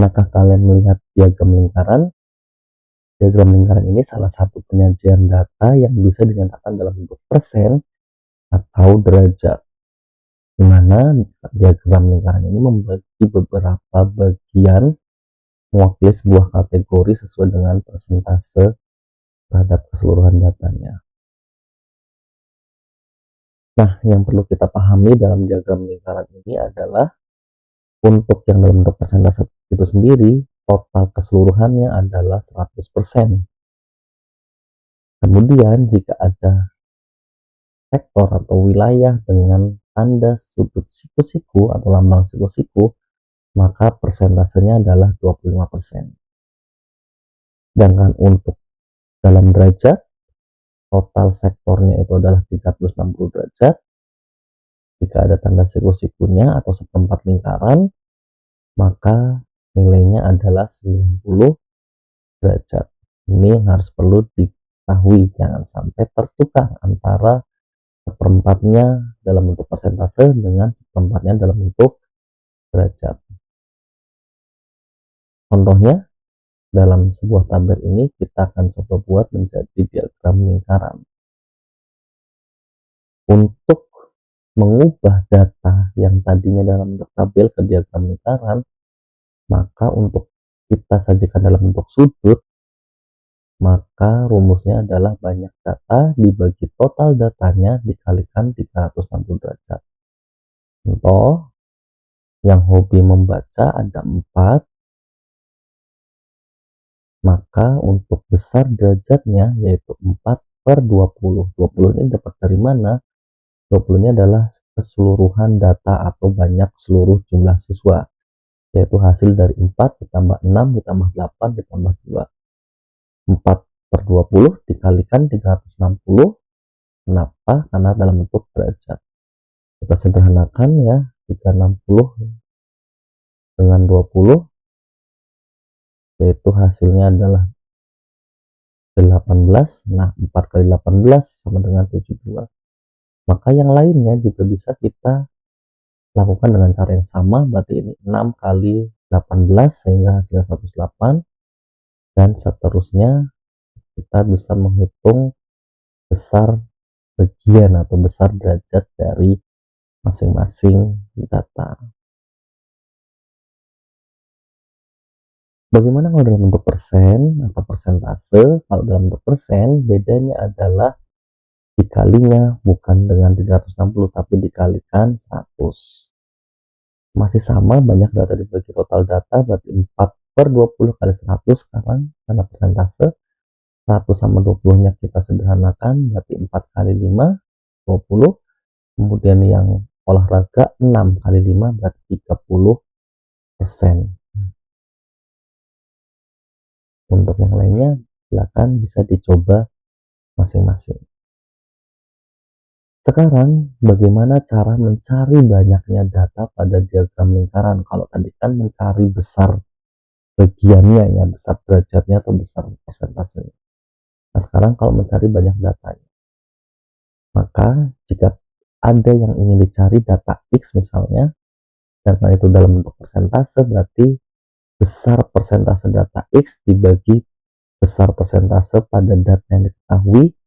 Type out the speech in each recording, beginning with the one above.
Pernahkah kalian melihat diagram lingkaran? Diagram lingkaran ini salah satu penyajian data yang bisa dinyatakan dalam bentuk persen atau derajat, di mana diagram lingkaran ini membagi beberapa bagian mewakili sebuah kategori sesuai dengan persentase terhadap keseluruhan datanya. Nah, yang perlu kita pahami dalam diagram lingkaran ini adalah untuk yang dalam bentuk persentase itu sendiri, total keseluruhannya adalah 100%. Kemudian jika ada sektor atau wilayah dengan tanda sudut siku-siku atau lambang siku-siku, maka persentasenya adalah 25%. Sedangkan untuk dalam derajat, total sektornya itu adalah 360 derajat. Jika ada tanda siku-sikunya atau seperempat lingkaran, maka nilainya adalah 90 derajat. Ini yang harus perlu diketahui, jangan sampai tertukar antara seperempatnya dalam bentuk persentase dengan seperempatnya dalam bentuk derajat. Contohnya, dalam sebuah tabel ini kita akan coba buat menjadi diagram lingkaran. Untuk mengubah data yang tadinya dalam bentuk tabel ke diagram lingkaran, maka untuk kita sajikan dalam bentuk sudut, maka rumusnya adalah banyak data dibagi total datanya dikalikan 360 derajat. Contoh, yang hobi membaca ada 4, maka untuk besar derajatnya yaitu 4/20. 20 ini dapat dari mana? 20 ini adalah keseluruhan data atau banyak seluruh jumlah siswa, yaitu hasil dari 4 ditambah 6 ditambah 8 ditambah 2. 4/20 dikalikan 360. Kenapa? Karena dalam bentuk derajat. Kita sederhanakan ya, 360 dengan 20, yaitu hasilnya adalah 18. Nah, 4 kali 18 sama dengan 72. Maka yang lainnya juga bisa kita lakukan dengan cara yang sama, berarti ini 6 kali 18 sehingga hasilnya 108, dan seterusnya kita bisa menghitung besar bagian atau besar derajat dari masing-masing data. Bagaimana kalau dalam bentuk persen atau persentase? Kalau dalam bentuk persen, bedanya adalah dikalinya bukan dengan 360 tapi dikalikan 100. Masih sama, banyak data dibagi total data, berarti 4/20 kali 100 sekarang karena persentase. 100 sama 20 nya kita sederhanakan, berarti 4 kali 5 20. Kemudian yang olahraga 6 kali 5 berarti 30%. Untuk yang lainnya silakan bisa dicoba masing-masing. Sekarang bagaimana cara mencari banyaknya data pada diagram lingkaran? Kalau tadi kan mencari besar bagiannya ya, besar derajatnya atau besar persentasenya. Nah, sekarang kalau mencari banyak datanya, maka jika ada yang ingin dicari data X misalnya, data itu dalam bentuk persentase, berarti besar persentase data X dibagi besar persentase pada data yang diketahui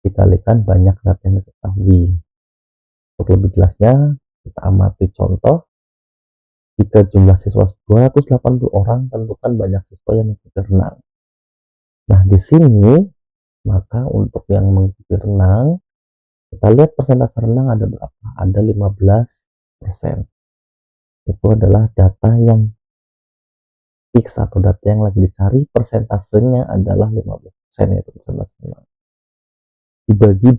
dikalikan banyak data yang diketahui. Untuk lebih jelasnya, kita amati contoh. Jika jumlah siswa 280 orang, tentukan banyak siswa yang mengikuti renang. Nah, di sini, maka untuk yang mengikuti renang, kita lihat persentase renang ada berapa? Ada 15%. Itu adalah data yang X atau data yang lagi dicari, persentasenya adalah 15%, yaitu persentase renang. Dibagi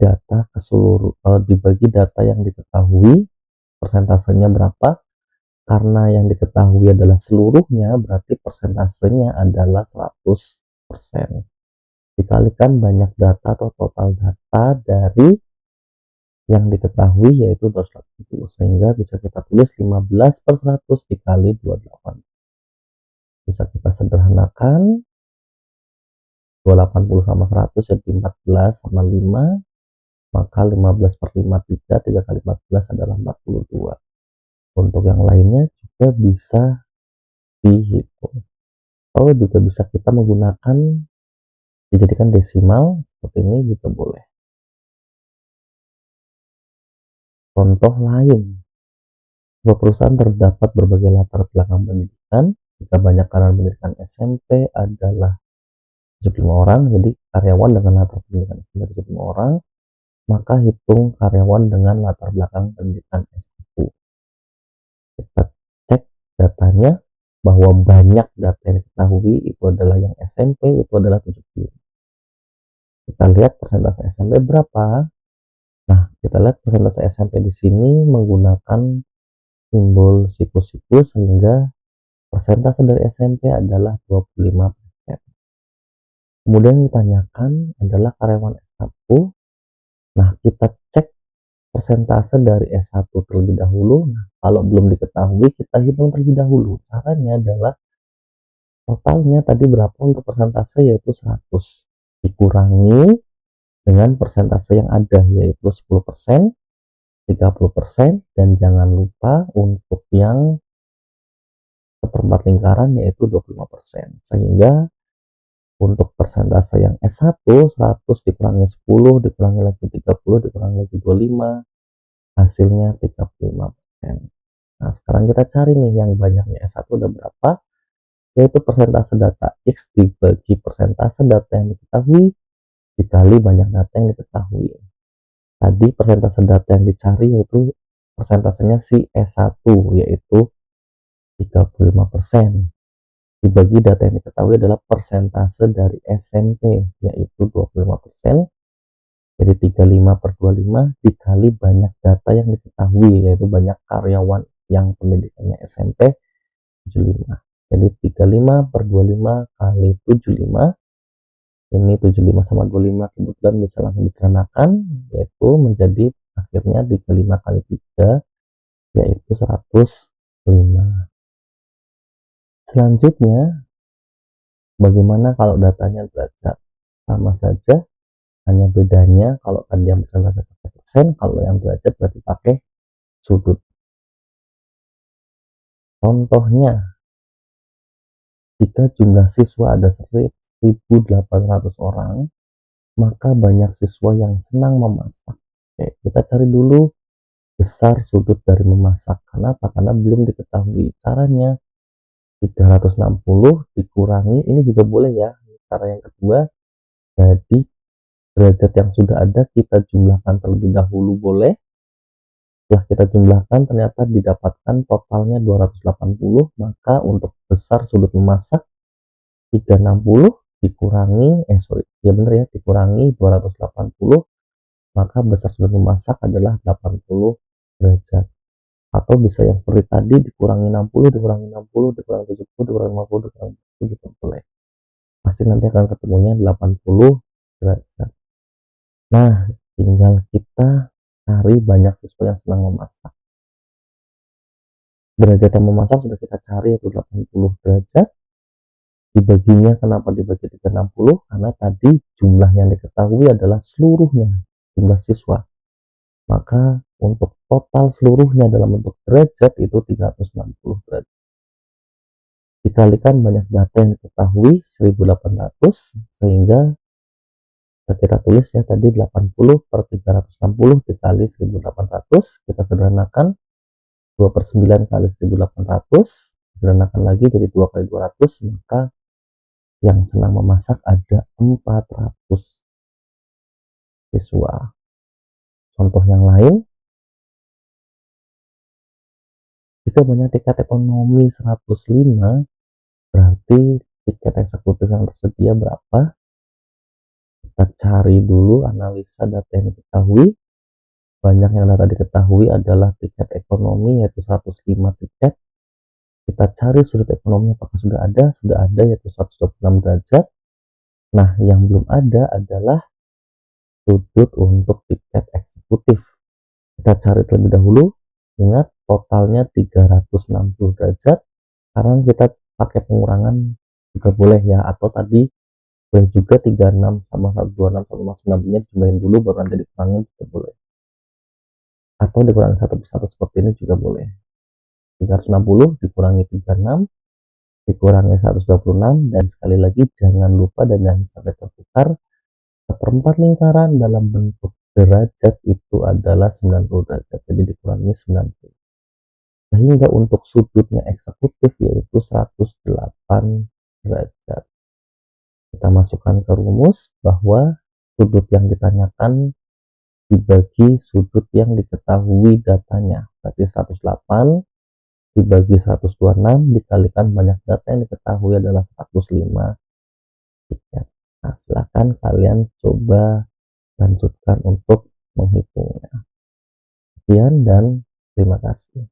data yang diketahui, persentasenya berapa? Karena yang diketahui adalah seluruhnya, berarti persentasenya adalah 100%. Dikalikan banyak data atau total data dari yang diketahui, yaitu 270, sehingga bisa kita tulis 15/100 dikali 28. Bisa kita sederhanakan, 280 sama 100 jadi 14 sama 5, maka 15/5 3 kali 14 adalah 42. Untuk yang lainnya juga bisa dihitung. Oh, juga bisa kita menggunakan dijadikan desimal seperti ini juga boleh. Contoh lain, sebuah perusahaan terdapat berbagai latar belakang pendidikan. Jika banyak karyawan pendidikan SMP adalah 75 orang, jadi karyawan dengan latar pendidikan SMP 75 orang, maka hitung karyawan dengan latar belakang pendidikan S1. Kita cek datanya bahwa banyak data yang diketahui itu adalah yang SMP itu adalah 70. Kita lihat persentase SMP berapa. Nah, kita lihat persentase SMP di sini menggunakan simbol siku-siku sehingga persentase dari SMP adalah 25%. Kemudian ditanyakan adalah karyawan S1. Nah, kita cek persentase dari S1 terlebih dahulu. Nah, kalau belum diketahui, kita hitung terlebih dahulu. Caranya adalah totalnya tadi berapa untuk persentase, yaitu 100. Dikurangi dengan persentase yang ada, yaitu 10%, 30%, dan jangan lupa untuk yang seperempat lingkaran yaitu 25%. Sehingga untuk persentase yang S1, 100 dikurangi 10, dikurangi lagi 30, dikurangi lagi 25, hasilnya 35%. Nah, sekarang kita cari nih yang banyaknya S1 udah berapa, yaitu persentase data X dibagi persentase data yang diketahui dikali banyak data yang diketahui. Tadi persentase data yang dicari yaitu persentasenya si S1 yaitu 35%. Dibagi data yang diketahui adalah persentase dari SMP yaitu 25%. Jadi 35 per 25 dikali banyak data yang diketahui yaitu banyak karyawan yang pendidikannya SMP 75. Jadi 35 per 25 kali 75, ini 75 sama 25 kebetulan bisa langsung diseranakan, yaitu menjadi akhirnya 35 kali 3 yaitu 105. Selanjutnya, bagaimana kalau datanya derajat? Sama saja, hanya bedanya kalau tadi yang persentase pakai persen, kalau yang derajat berarti pakai sudut. Contohnya, jika jumlah siswa ada 1.800 orang, maka banyak siswa yang senang memasak. Oke, kita cari dulu besar sudut dari memasak. Kenapa? Karena belum diketahui caranya. 360 dikurangi, ini juga boleh ya. Cara yang kedua, jadi derajat yang sudah ada kita jumlahkan terlebih dahulu boleh. Setelah kita jumlahkan ternyata didapatkan totalnya 280, maka untuk besar sudut memasak 360 dikurangi ya benar ya, dikurangi 280, maka besar sudut memasak adalah 80 derajat. Atau bisa yang seperti tadi dikurangi 60, dikurangi 60, dikurangi 70, dikurangi 50, dikurangi 70 juga boleh. Pasti nanti akan ketemunya 80 derajat. Nah, tinggal kita cari banyak siswa yang senang memasak. Derajat yang memasak sudah kita cari yaitu 80 derajat. Dibaginya kenapa dibagi 360? Karena tadi jumlah yang diketahui adalah seluruhnya, jumlah siswa. Maka untuk total seluruhnya dalam bentuk derajat itu 360 derajat. Dikalikan banyak data yang diketahui 1800 sehingga kita tulis ya tadi 80 per 360 dikali 1800, kita sederhanakan 2 per 9 kali 1800, sederhanakan lagi jadi 2 kali 200, maka yang senang memasak ada 400 siswa. Contoh yang lain, jika banyak tiket ekonomi 105, berarti tiket eksekutif yang tersedia berapa? Kita cari dulu analisa data yang diketahui. Banyak yang data diketahui adalah tiket ekonomi yaitu 105 tiket. Kita cari sudut ekonomi apakah sudah ada yaitu 126 derajat. Nah, yang belum ada adalah sudut untuk tiket eksekutif. Kita cari terlebih dahulu. Ingat totalnya 360 derajat. Sekarang kita pakai pengurangan juga boleh ya, atau tadi boleh juga 36 sama 126 sama 9 nya jumlahin dulu baru nanti dikurangin juga boleh. Atau dikurangi satu persatu seperti ini juga boleh. 360 dikurangi 36 dikurangi 126, dan sekali lagi jangan lupa dan jangan sampai tertukar, seperempat lingkaran dalam bentuk derajat itu adalah 90 derajat, jadi dikurangi 90. Sehingga untuk sudutnya eksekutif yaitu 108 derajat. Kita masukkan ke rumus bahwa sudut yang ditanyakan dibagi sudut yang diketahui datanya, berarti 108 dibagi 126 dikalikan banyak data yang diketahui adalah 105. Nah, silahkan kalian coba lanjutkan untuk menghitungnya. Sekian dan terima kasih.